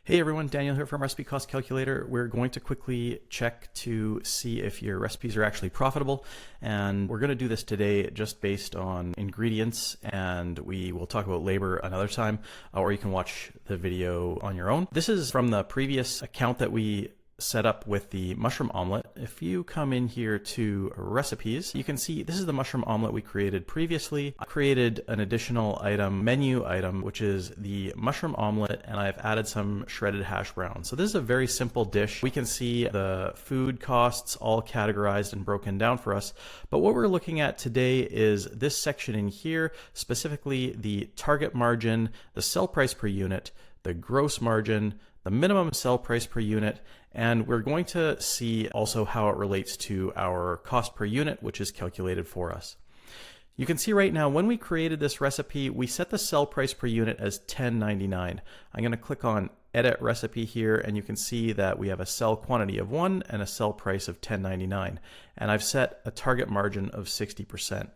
Hey everyone, Daniel here from Recipe Cost Calculator. We're going to quickly check to see if your recipes are actually profitable. And we're going to do this today just based on ingredients, and we will talk about labor another time, or you can watch the video on your own. This is from the previous account that we set up with the mushroom omelet. If you come in here to recipes, you can see this is the mushroom omelet we created previously. I created an additional item, menu item, which is the mushroom omelet, and I've added some shredded hash brown. So this is a very simple dish. We can see the food costs all categorized and broken down for us. But what we're looking at today is this section in here, specifically the target margin, the sell price per unit, the gross margin, the minimum sell price per unit, and we're going to see also how it relates to our cost per unit, which is calculated for us. You can see right now when we created this recipe, we set the sell price per unit as $10.99. I'm going to click on Edit Recipe here, and you can see that we have a sell quantity of 1 and a sell price of $10.99. And I've set a target margin of 60%.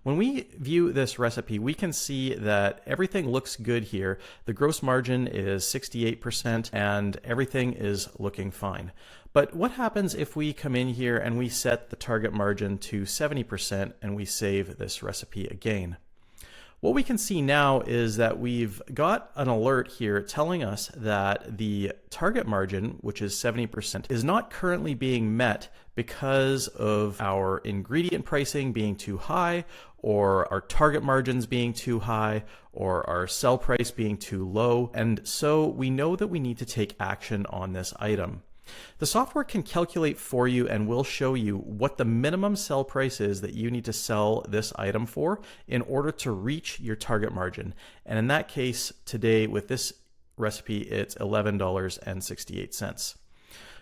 When we view this recipe, we can see that everything looks good here. The gross margin is 68% and everything is looking fine. But what happens if we come in here and we set the target margin to 70% and we save this recipe again? What we can see now is that we've got an alert here telling us that the target margin, which is 70%, is not currently being met because of our ingredient pricing being too high, or our target margins being too high, or our sell price being too low. And so we know that we need to take action on this item. The software can calculate for you and will show you what the minimum sell price is that you need to sell this item for in order to reach your target margin. And in that case, today with this recipe, it's $11.68.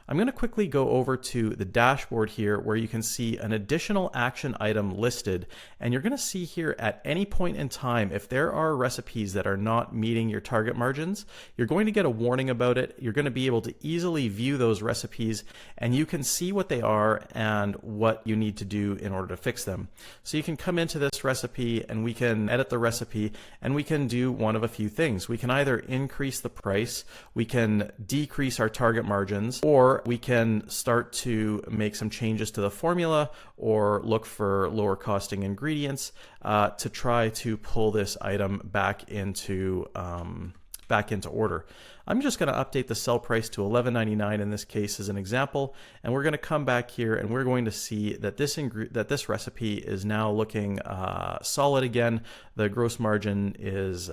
I'm going to quickly go over to the dashboard here where you can see an additional action item listed, and you're going to see here at any point in time if there are recipes that are not meeting your target margins, you're going to get a warning about it. You're going to be able to easily view those recipes and you can see what they are and what you need to do in order to fix them. So you can come into this recipe and we can edit the recipe and we can do one of a few things. We can either increase the price, we can decrease our target margins, or we can start to make some changes to the formula or look for lower costing ingredients to try to pull this item back into order. I'm just going to update the sell price to $11.99 in this case as an example, and we're going to come back here and we're going to see that this recipe is now looking solid again. The gross margin is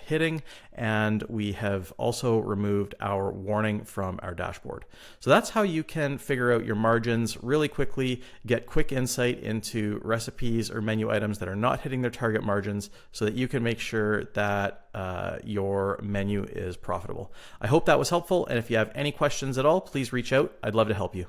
hitting, and we have also removed our warning from our dashboard. So that's how you can figure out your margins really quickly, get quick insight into recipes or menu items that are not hitting their target margins so that you can make sure that your menu is profitable. I hope that was helpful, and if you have any questions at all, please reach out. I'd love to help you.